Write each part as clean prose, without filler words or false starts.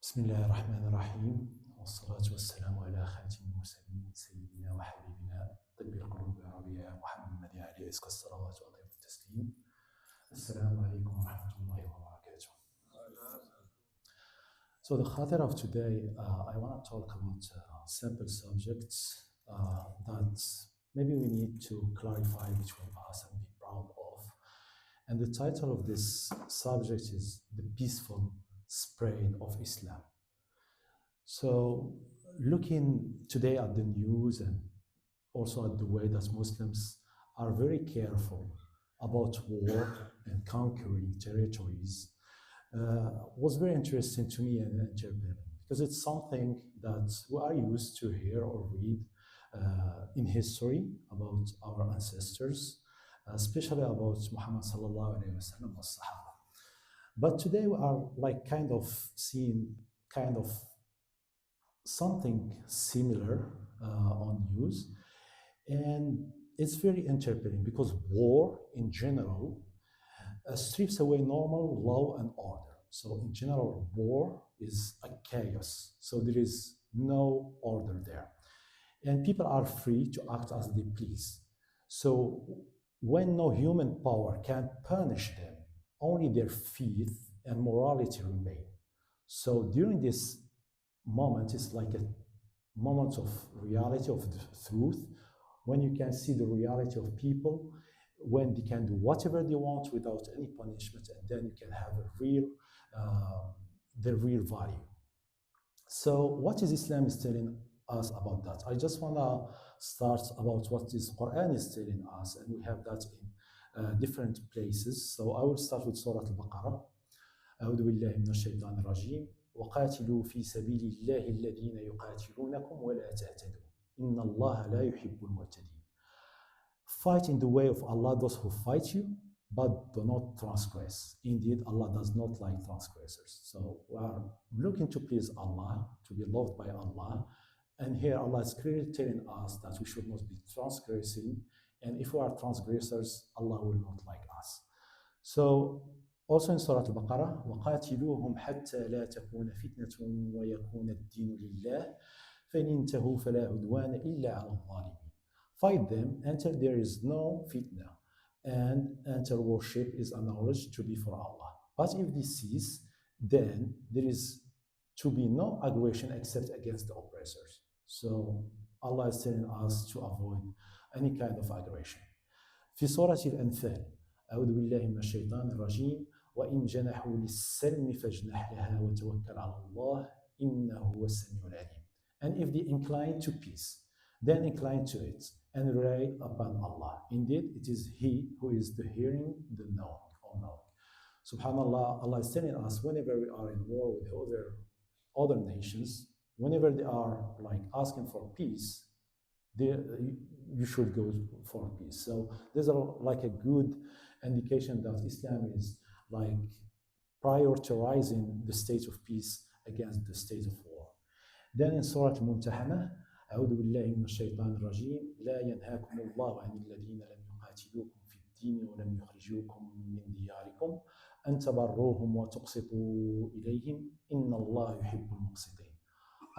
بسم الله الرحمن الرحيم والصلاة والسلام على خاتم المرسلين سيدنا وحبيبنا طب القلوب ربيع محمد عليه أزكى الصلوات وأطيب التسليم. السلام عليكم ورحمة الله وبركاته. So the khatir of today, I want to talk about simple subjects that maybe we need to clarify between us and be proud of. And the title of this subject is The Peaceful Spread of Islam. So looking today at the news and also at the way that Muslims are very careful about war and conquering territories was very interesting to me and interpreting, because it's something that we are used to hear or read in history about our ancestors, especially about Muhammad sallallahu alaihi wasallam and Sahaba. But today we are like kind of seeing kind of something similar on news, and it's very interpreting because war in general strips away normal law and order. So in general, war is a chaos. So there is no order there. And people are free to act as they please. So when no human power can punish them, only their faith and morality remain. So during this moment, it's like a moment of reality, of the truth, when you can see the reality of people, when they can do whatever they want without any punishment, and then you can have the real value. So what is Islam is telling us about that? I just want to start about what is Quran is telling us, and we have that in different places. So I will start with Surah Al-Baqarah. أعوذ بالله من الشيطان الرجيم وقاتلوا في سبيل الله الذين يقاتلونكم ولا تعتدوا إن الله لا يحب المعتدين. Fight in the way of Allah those who fight you, but do not transgress. Indeed, Allah does not like transgressors. So we are looking to please Allah, to be loved by Allah. And here Allah is clearly telling us that we should not be transgressing. And if we are transgressors, Allah will not like us. So also in Surah Al-Baqarah, وَقَاتِلُوهُمْ حَتَّى لَا تَكُونَ فِتْنَةٌ وَيَكُونَ الدِّينُ لِلَّهِ فَإِنِ انْتَهُوا فَلَا عُدْوَانَ إِلَّا عَلَى الظَّالِمِينَ. Fight them until there is no fitna and until worship is acknowledged to be for Allah. But if this cease, then there is to be no aggression except against the oppressors. So Allah is telling us to avoid any kind of aggression. في سورة الأنفال أعوذ بالله من الشيطان الرجيم وإن جنحوا للسلم فاجنح لها وتوكل على الله إنه هو السميع العليم. And if they incline to peace, then incline to it and rely upon Allah. Indeed, it is He who is the hearing, the knowing, all knowing. Subhanallah, Allah is telling us whenever we are in war with other nations, whenever they are like asking for peace, you should go for peace. So there's like a good indication that Islam is like prioritizing the state of peace against the state of war. Then in Surah Al-Mumtahanah, أعوذ بالله من الشيطان الرجيم لا ينهاكم الله عن الذين لم يقاتلوكم في الدين ولم يخرجوكم من دياركم أن تبروهم وتقسطوا إليهم إن الله يحب المقسطين.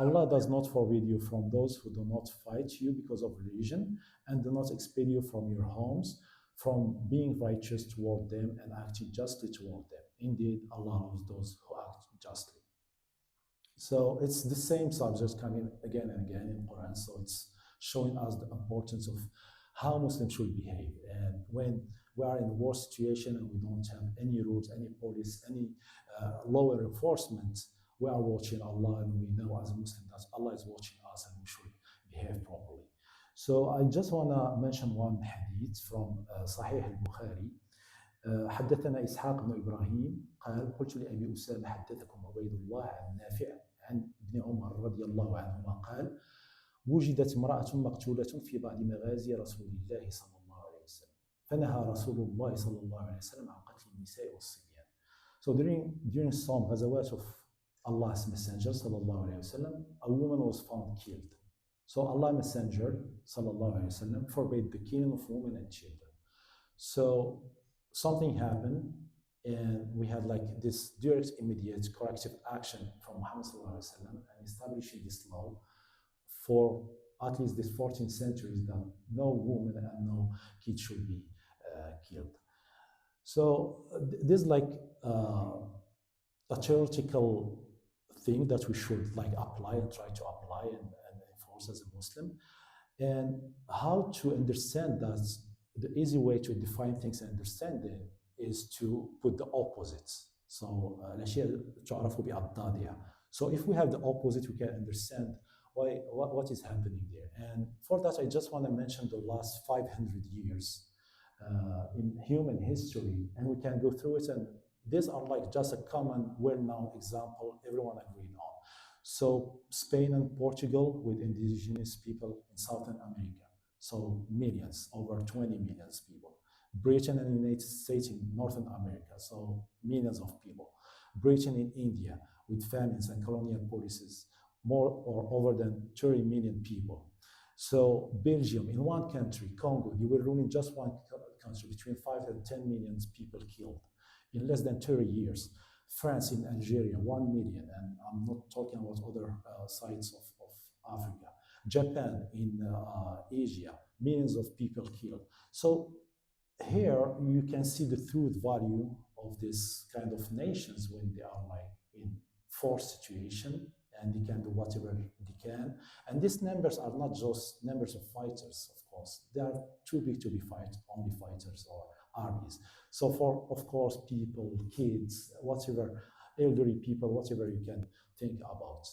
Allah does not forbid you from those who do not fight you because of religion and do not expel you from your homes from being righteous toward them and acting justly toward them. Indeed, Allah loves those who act justly. So it's the same subject coming again and again in Quran. So it's showing us the importance of how Muslims should behave. And when we are in a war situation and we don't have any rules, any police, any law enforcement, we are watching Allah, and we know as a Muslim that Allah is watching us and we should behave properly. So I just want to mention one hadith from Sahih al-Bukhari. حدثنا إسحاق بن إبراهيم قال قلت لأبي أسامة حدثكم عبيد الله عن نافع عن ابن عمر رضي الله عنهما قال وجدت امرأة مقتولة في بعض مغازي رسول الله صلى الله عليه وسلم فنهى رسول الله صلى الله عليه وسلم عن قتل النساء والصبيان. So during some غزوات of Allah's Messenger sallallahu alayhi wasallam, a woman was found killed. So Allah's Messenger sallallahu alayhi wasallam forbade the killing of women and children. So something happened, And we had like this direct, immediate corrective action from Muhammad Sallallahu Alaihi Wasallam and establishing this law for at least this 14th centuries that no woman and no kid should be killed. So this is like a theoretical thing that we should like apply and try to apply and enforce as a Muslim, and how to understand that the easy way to define things and understand them is to put the opposites. So الأشياء تعرف بأضدادها. So if we have the opposite, we can understand what is happening there. And for that, I just want to mention the last 500 years in human history, and we can go through it. And these are like just a common, well-known example everyone agreed on. So Spain and Portugal with indigenous people in Southern America. So millions, over 20 millions people. Britain and the United States in Northern America. So millions of people. Britain in India with famines and colonial policies, more or over than 30 million people. So Belgium in one country, Congo, they were ruling just one country, between 5 and 10 million people killed in less than 30 years. France in Algeria, 1 million, and I'm not talking about other sides of Africa. Japan in Asia, millions of people killed. So here you can see the truth value of this kind of nations when they are like in forced situation and they can do whatever they can. And these numbers are not just numbers of fighters, of course. They are too big to be only fighters or armies. So for, of course, people, kids, whatever, elderly people, whatever you can think about.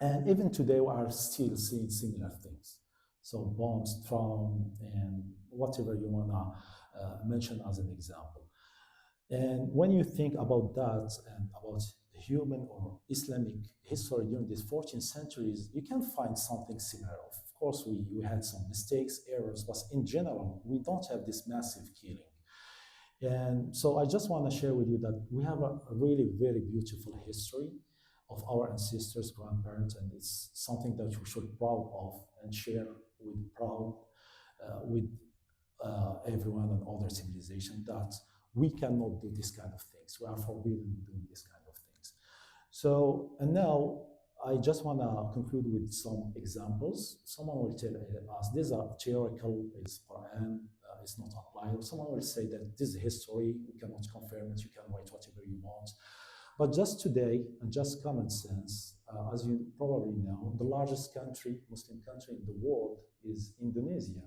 And even today, we are still seeing similar things. So bombs thrown and whatever you want to mention as an example. And when you think about that and about human or Islamic history during these 14th centuries, you can find something similar. Of course, we had some mistakes, errors, but in general, we don't have this massive killing. And so I just want to share with you that we have a really very beautiful history of our ancestors, grandparents, and it's something that we should be proud of and share with proud with everyone and other civilization that we cannot do this kind of things. We are forbidden doing this kind of things. So, and now I just want to conclude with some examples. Someone will tell us these are theoretical, it's Quran, it's not applied. Someone will say that this is history, we cannot confirm it, you can write whatever you want. But just today, and just common sense, as you probably know, the largest country, Muslim country in the world is Indonesia.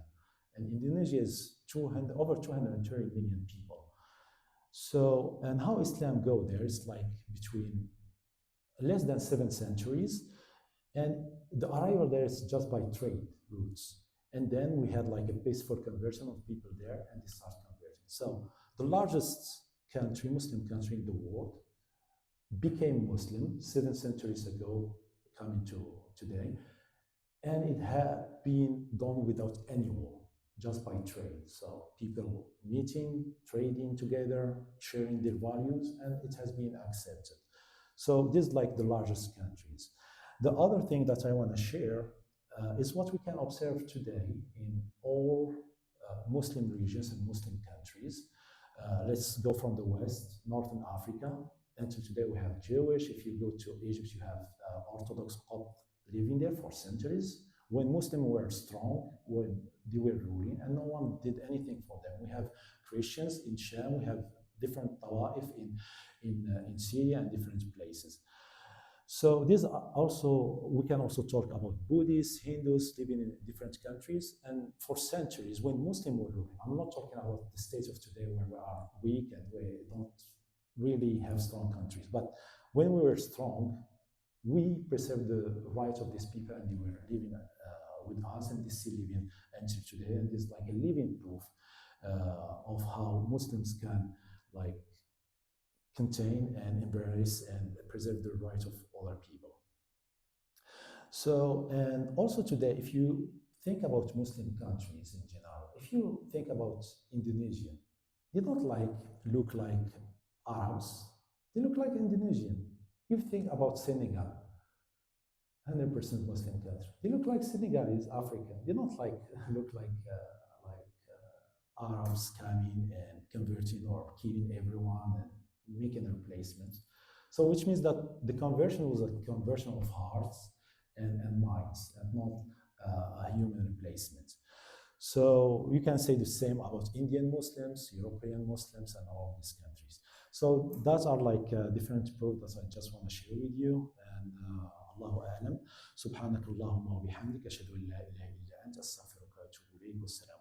And Indonesia is over 230 million people. So, and how Islam go there is like between less than 7 centuries, and the arrival there is just by trade routes. And then we had like a peaceful conversion of people there, and they start converting. So the largest country, Muslim country in the world, became Muslim 7 centuries ago, coming to today, and it had been done without any war, just by trade. So people meeting, trading together, sharing their values, and it has been accepted. So this is like the largest countries. The other thing that I want to share is what we can observe today in all Muslim regions and Muslim countries. Let's go from the West, Northern Africa. Until today, we have Jewish. If you go to Egypt, you have Orthodox Copt living there for centuries. When Muslims were strong, when they were ruling, and no one did anything for them. We have Christians in Sham. We have different Tawa'if in Syria and different places. So this also, we can also talk about Buddhists, Hindus living in different countries. And for centuries, when Muslims were ruling, I'm not talking about the state of today where we are weak and we don't really have strong countries. But when we were strong, we preserved the rights of these people and they were living with us and they still living until today. And it's like a living proof of how Muslims can like contain and embrace and preserve the rights of other people. So, and also today, if you think about Muslim countries in general, if you think about Indonesia, they don't like look like Arabs, they look like Indonesian. You think about Senegal, 100% Muslim country. They look like Senegalese, African. They don't like look like Arabs coming and converting or killing everyone and making a replacement. So which means that the conversion was a conversion of hearts and minds and not a human replacement. So you can say the same about Indian Muslims, European Muslims, and all these countries. So that are like different proofs that I just want to share with you. And Allahu A'lam. سبحانك اللهم وبحمدك أشهد أن لا إله إلا أنت أستغفرك وأتوب إليك والسلام